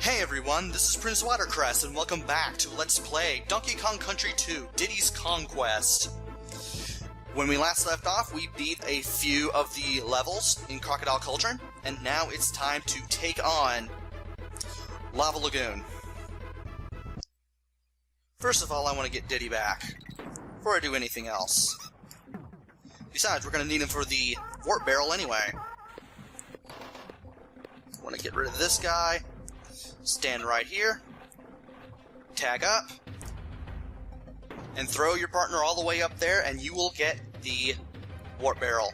Hey everyone, this is Prince Watercress, and welcome back to Let's Play Donkey Kong Country 2, Diddy's Conquest. When we last left off, we beat a few of the levels in Crocodile Cauldron, and now it's time to take on Lava Lagoon. First of all, I want to get Diddy back, before I do anything else. Besides, we're going to need him for the warp barrel anyway. I want to get rid of this guy. Stand right here, tag up, and throw your partner all the way up there, and you will get the warp barrel.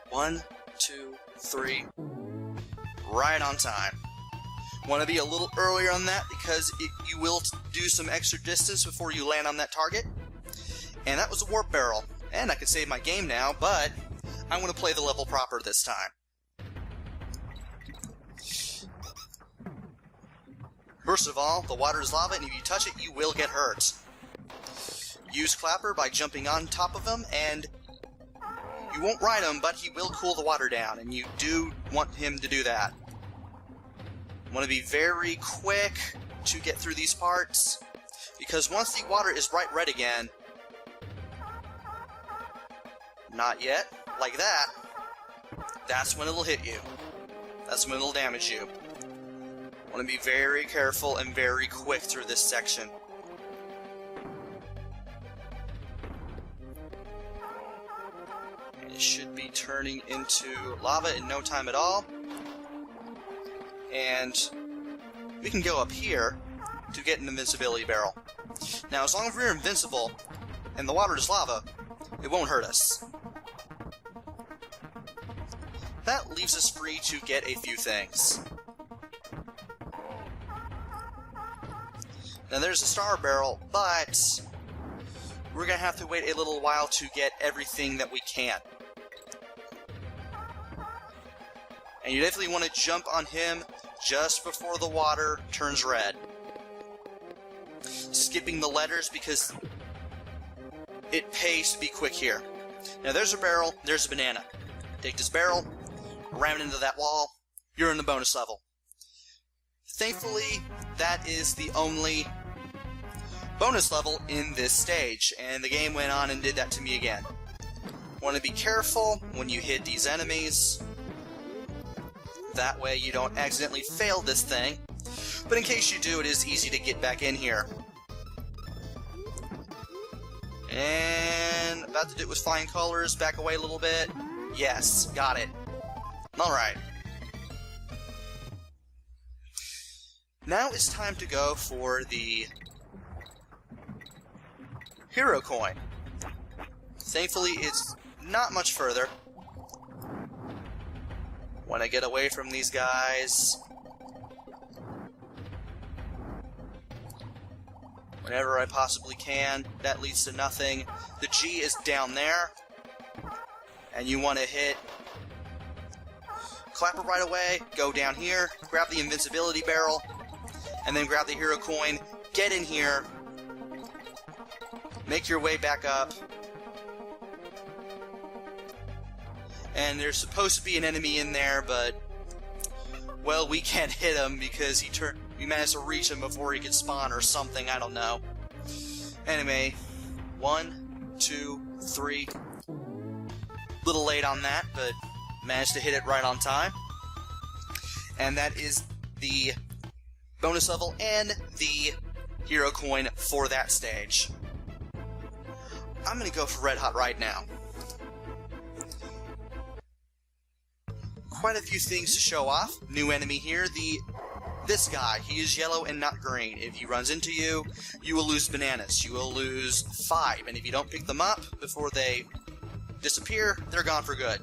One, two, three. Right on time. Want to be a little earlier on that because you will do some extra distance before you land on that target. And that was a warp barrel. And I can save my game now, but I want to play the level proper this time. First of all, the water is lava, and if you touch it, you will get hurt. Use Clapper by jumping on top of him, and you won't ride him, but he will cool the water down, and you do want him to do that. Want to be very quick to get through these parts, because once the water is bright red again, not yet, like that, that's when it'll hit you. That's when it'll damage you. Want to be very careful and very quick through this section. And it should be turning into lava in no time at all. And we can go up here to get an invincibility barrel. Now, as long as we're invincible and the water is lava, it won't hurt us. That leaves us free to get a few things. Now there's a star barrel, but we're going to have to wait a little while to get everything that we can. And you definitely want to jump on him just before the water turns red. Skipping the letters because it pays to be quick here. Now there's a barrel, there's a banana. Take this barrel, ram it into that wall, you're in the bonus level. Thankfully, that is the only bonus level in this stage, and the game went on and did that to me again. Want to be careful when you hit these enemies. That way you don't accidentally fail this thing, but in case you do, it is easy to get back in here. And about to do it with flying colors, back away a little bit. Yes, got it. Alright. Now it's time to go for the hero coin. Thankfully, it's not much further. Want to get away from these guys whenever I possibly can. That leads to nothing. The G is down there, and you want to hit Clapper right away, go down here, grab the invincibility barrel, and then grab the hero coin, get in here, make your way back up, and there's supposed to be an enemy in there, but, well, we can't hit him because we managed to reach him before he could spawn or something, I don't know. Anyway, 1, 2, 3, little late on that, but managed to hit it right on time. And that is the bonus level and the hero coin for that stage. I'm going to go for Red Hot right now. Quite a few things to show off. New enemy here, this guy. He is yellow and not green. If he runs into you, you will lose bananas. You will lose 5, and if you don't pick them up before they disappear, they're gone for good.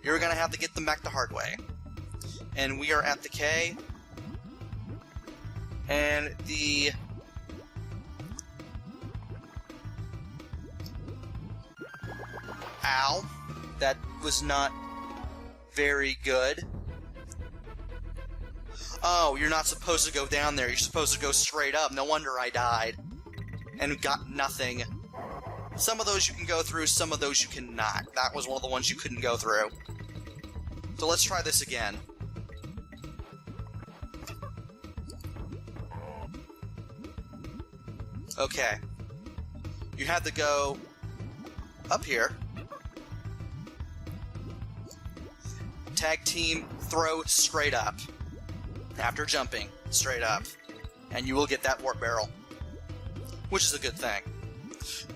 You're going to have to get them back the hard way. And we are at the K. And the ow. That was not very good. Oh, you're not supposed to go down there. You're supposed to go straight up. No wonder I died. And got nothing. Some of those you can go through, some of those you cannot. That was one of the ones you couldn't go through. So let's try this again. Okay. You have to go up here. Tag team, throw straight up. After jumping, straight up. And you will get that warp barrel. Which is a good thing.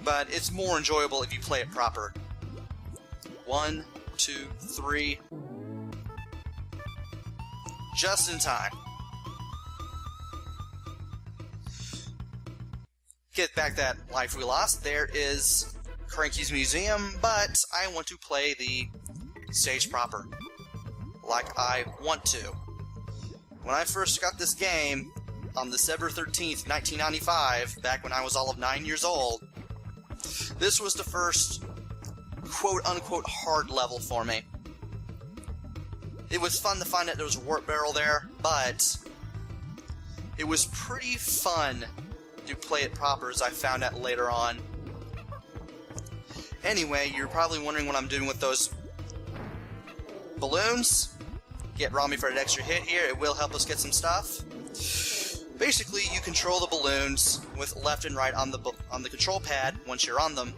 But it's more enjoyable if you play it proper. 1, 2, 3. Just in time. Get back that life we lost. There is Cranky's Museum, but I want to play the stage proper. Like I want to. When I first got this game, on December 13th, 1995, back when I was all of 9 years old, this was the first quote-unquote hard level for me. It was fun to find out there was a warp barrel there, but it was pretty fun to play it proper, as I found out later on. Anyway, you're probably wondering what I'm doing with those balloons. Get Rami for an extra hit here. It will help us get some stuff. Basically, you control the balloons with left and right on the control pad once you're on them,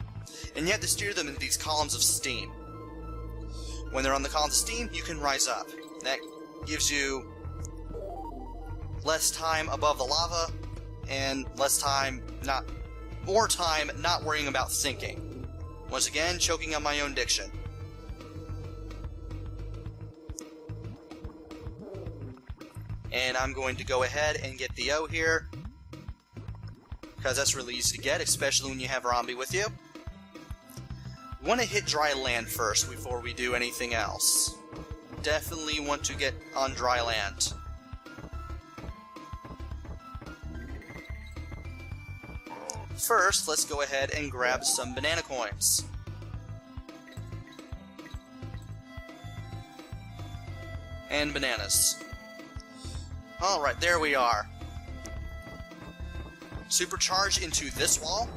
and you have to steer them into these columns of steam. When they're on the columns of steam, you can rise up. That gives you less time above the lava, and more time not worrying about sinking. Once again, choking on my own diction. And I'm going to go ahead and get the O here, because that's really easy to get, especially when you have Rambi with you. We want to hit dry land first before we do anything else. Definitely want to get on dry land. First, let's go ahead and grab some banana coins. And bananas. Alright, there we are. Supercharge into this wall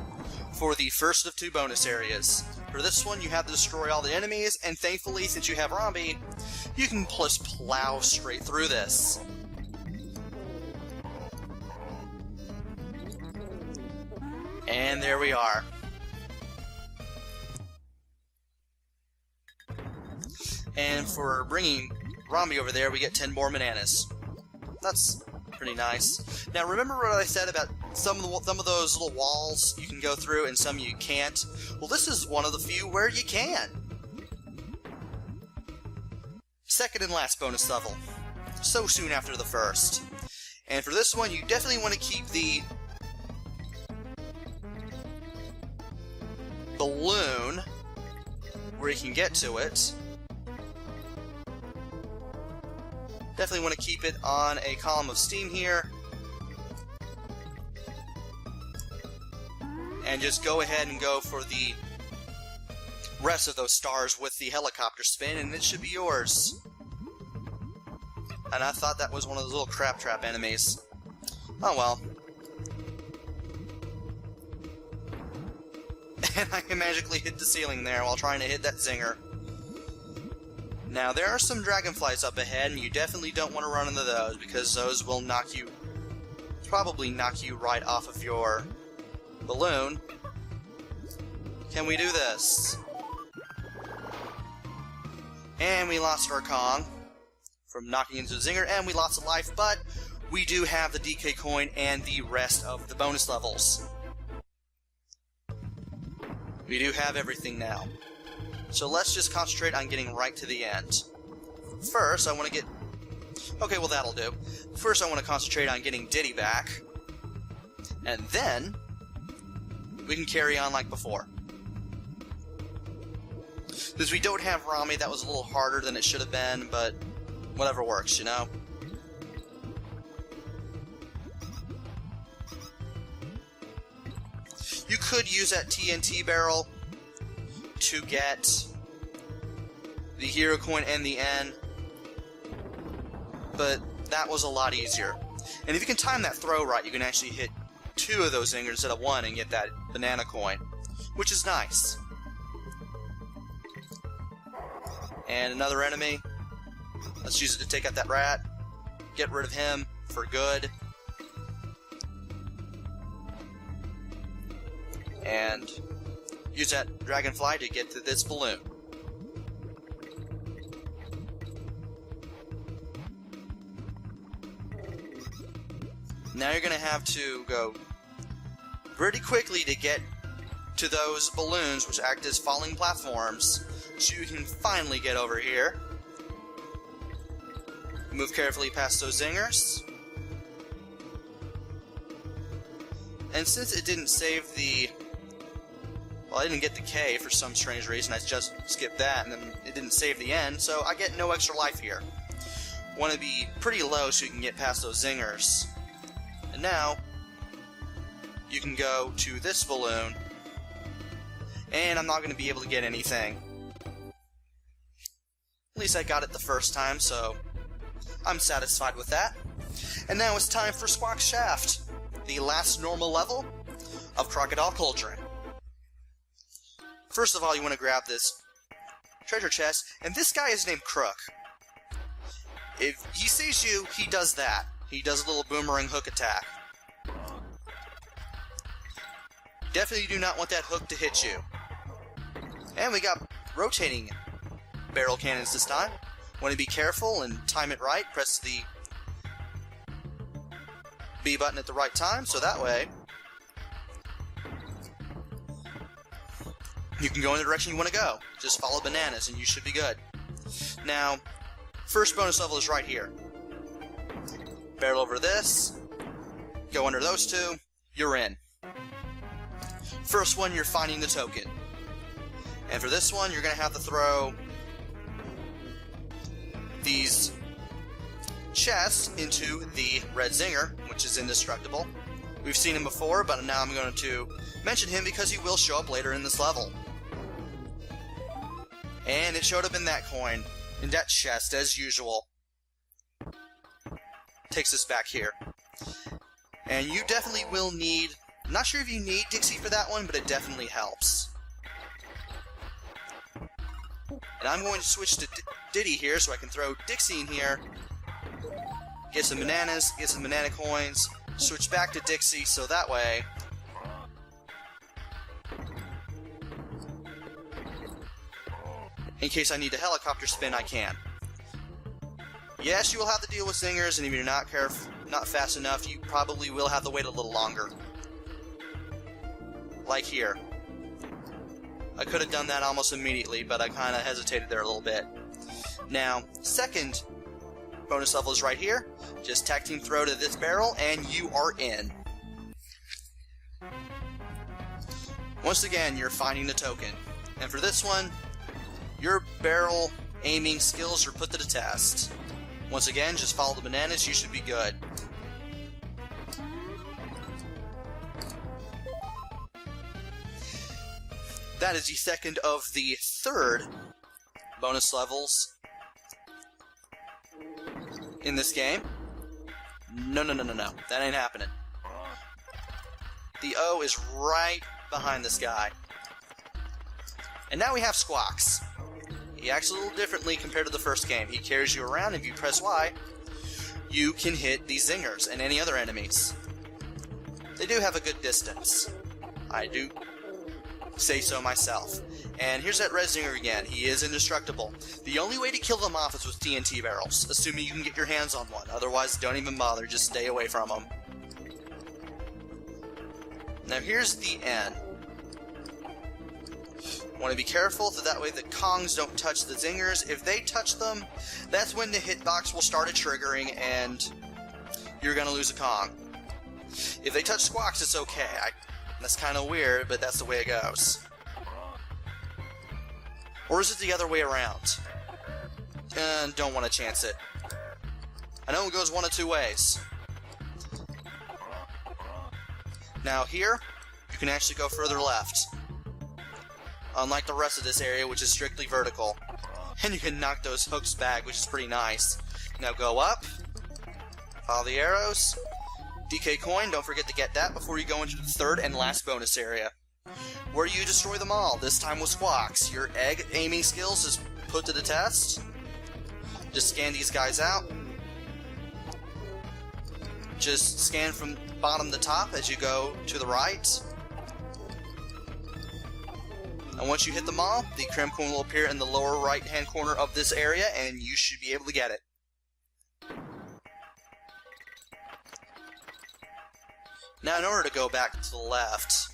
for the first of 2 bonus areas. For this one, you have to destroy all the enemies, and thankfully, since you have Rambi, you can just plow straight through this. And there we are. And for bringing Rambi over there, we get 10 more bananas. That's pretty nice. Now, remember what I said about some of those little walls you can go through and some you can't? Well, this is one of the few where you can. Second and last bonus level. So soon after the first. And for this one, you definitely want to keep the balloon where you can get to it. Definitely want to keep it on a column of steam here. And just go ahead and go for the rest of those stars with the helicopter spin, and it should be yours. And I thought that was one of those little crab trap enemies. Oh well. And I can magically hit the ceiling there while trying to hit that zinger. Now, there are some dragonflies up ahead, and you definitely don't want to run into those, because those will probably knock you right off of your balloon. Can we do this? And we lost our Kong from knocking into the zinger, and we lost a life, but we do have the DK coin and the rest of the bonus levels. We do have everything now. So let's just concentrate on getting right to the end. First, I want to get... Okay, well that'll do. First, I want to concentrate on getting Diddy back. And then, we can carry on like before. Since we don't have Rami, that was a little harder than it should have been, but whatever works, you know? You could use that TNT barrel to get the hero coin and the N, but that was a lot easier. And if you can time that throw right, you can actually hit 2 of those zingers instead of 1 and get that banana coin. which is nice. And another enemy. Let's use it to take out that rat. Get rid of him for good. And use that dragonfly to get to this balloon. Now you're going to have to go pretty quickly to get to those balloons, which act as falling platforms, so you can finally get over here. Move carefully past those zingers. And since it didn't save the... Well, I didn't get the K for some strange reason. I just skipped that, and then it didn't save the end, so I get no extra life here. Want to be pretty low so you can get past those zingers. And now, you can go to this balloon, and I'm not going to be able to get anything. At least I got it the first time, so I'm satisfied with that. And now it's time for Squawk's Shaft, the last normal level of Crocodile Cauldron. First of all, you want to grab this treasure chest, and this guy is named Crook. If he sees you, he does that. He does a little boomerang hook attack. Definitely do not want that hook to hit you. And we got rotating barrel cannons this time. Want to be careful and time it right. Press the B button at the right time, so that way you can go in the direction you want to go. Just follow bananas and you should be good. Now, first bonus level is right here. Barrel over this, go under those two, you're in. First one, you're finding the token. And for this one, you're going to have to throw these chests into the red zinger, which is indestructible. We've seen him before, but now I'm going to mention him because he will show up later in this level. And it showed up in that coin, in that chest, as usual. Takes us back here. And you definitely will need... I'm not sure if you need Dixie for that one, but it definitely helps. And I'm going to switch to Diddy here so I can throw Dixie in here. Get some bananas, get some banana coins, switch back to Dixie so that way in case I need to helicopter spin, I can. Yes, you will have to deal with zingers, and if you're not fast enough, you probably will have to wait a little longer. Like here. I could have done that almost immediately, but I kind of hesitated there a little bit. Now, second bonus level is right here. Just tag team throw to this barrel, and you are in. Once again, you're finding the token. And for this one, your barrel aiming skills are put to the test. Once again, just follow the bananas, you should be good. That is the second of the third bonus levels in this game. No. That ain't happening. The O is right behind this guy. And now we have Squawks. He acts a little differently compared to the first game. He carries you around. If you press Y, you can hit these zingers and any other enemies. They do have a good distance. I do say so myself. And here's that red zinger again. He is indestructible. The only way to kill them off is with TNT barrels, assuming you can get your hands on one. Otherwise, don't even bother. Just stay away from them. Now here's the end. Want to be careful so that way the Kongs don't touch the zingers. If they touch them, that's when the hitbox will start triggering and you're going to lose a Kong. If they touch Squawks, it's okay. That's kind of weird, but that's the way it goes. Or is it the other way around? Don't want to chance it. I know it goes one of two ways. Now here, you can actually go further left. Unlike the rest of this area, which is strictly vertical. And you can knock those hooks back, which is pretty nice. Now go up. Follow the arrows. DK coin, don't forget to get that before you go into the third and last bonus area. where you destroy them all, this time with squawks. Your egg aiming skills is put to the test. Just scan these guys out. Just scan from bottom to top as you go to the right. And once you hit them all, the Crim Coin will appear in the lower right-hand corner of this area, and you should be able to get it. Now, in order to go back to the left,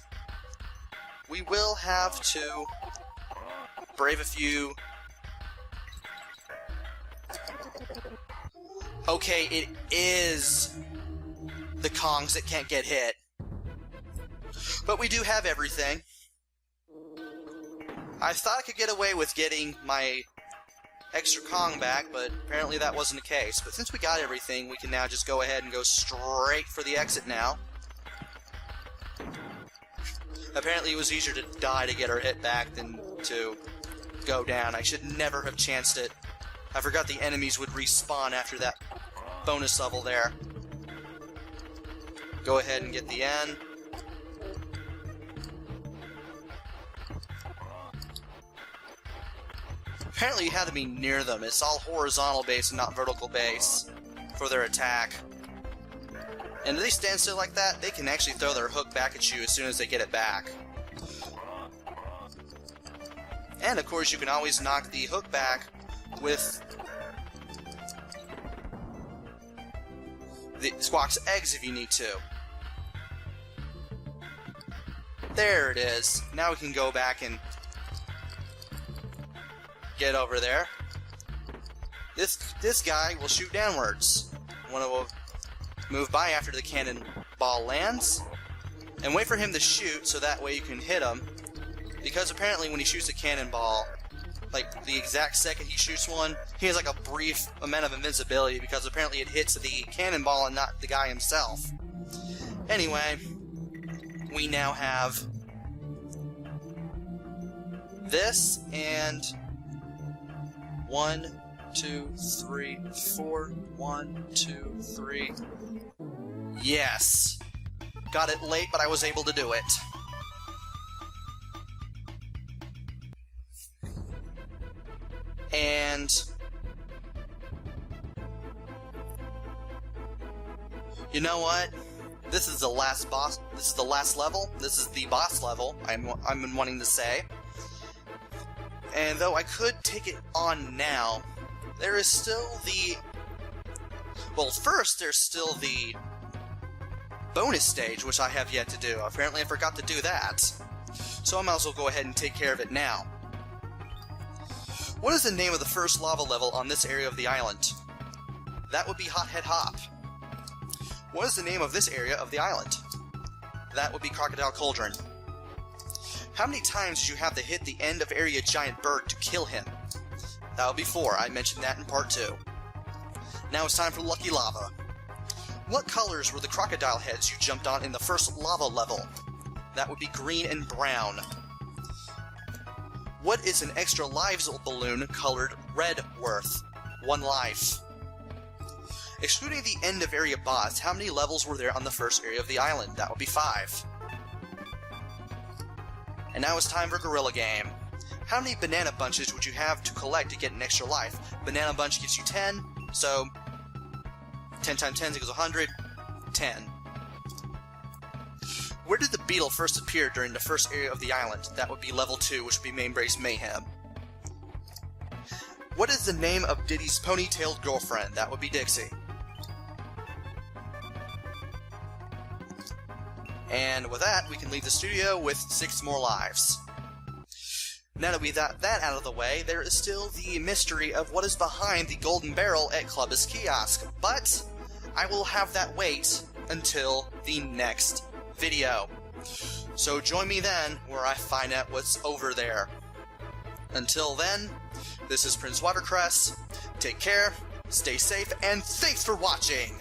we will have to brave a few... Okay, it is the Kongs that can't get hit. But we do have everything. I thought I could get away with getting my extra Kong back, but apparently that wasn't the case. But since we got everything, we can now just go ahead and go straight for the exit now. Apparently it was easier to die to get our hit back than to go down. I should never have chanced it. I forgot the enemies would respawn after that bonus level there. Go ahead and get the N. Apparently you have to be near them. It's all horizontal base and not vertical base for their attack. And if they stand still like that, they can actually throw their hook back at you as soon as they get it back. And of course you can always knock the hook back with the Squawk's eggs if you need to. There it is. Now we can go back and get over there. This guy will shoot downwards. Want to move by after the cannonball lands, and wait for him to shoot so that way you can hit him. Because apparently when he shoots a cannonball, like the exact second he shoots one, he has like a brief amount of invincibility because apparently it hits the cannonball and not the guy himself. Anyway, we now have this and 1, 2, 3, 4. 1, 2, 3. Yes! Got it late, but I was able to do it. And you know what? This is the last boss. This is the last level. This is the boss level. I'm been wanting to say. And though I could take it on now, there is still the... Well, first there's still the bonus stage, which I have yet to do. Apparently I forgot to do that. So I might as well go ahead and take care of it now. What is the name of the first lava level on this area of the island? That would be Hothead Hop. What is the name of this area of the island? That would be Crocodile Cauldron. How many times did you have to hit the end of area giant bird to kill him? That would be 4. I mentioned that in part 2. Now it's time for Lucky Lava. What colors were the crocodile heads you jumped on in the first lava level? That would be green and brown. What is an extra lives balloon colored red worth? 1 life. Excluding the end of area boss, how many levels were there on the first area of the island? That would be 5. And now it's time for Gorilla Game. How many banana bunches would you have to collect to get an extra life? Banana bunch gives you 10, so 10 times 10 equals 100, 10. Where did the beetle first appear during the first area of the island? That would be level 2, which would be Main Base Mayhem. What is the name of Diddy's ponytailed girlfriend? That would be Dixie. And with that, we can leave the studio with 6 more lives. Now that we got that out of the way, there is still the mystery of what is behind the golden barrel at Clubba's kiosk, but I will have that wait until the next video. So join me then, where I find out what's over there. Until then, this is Prince Watercress. Take care, stay safe, and thanks for watching!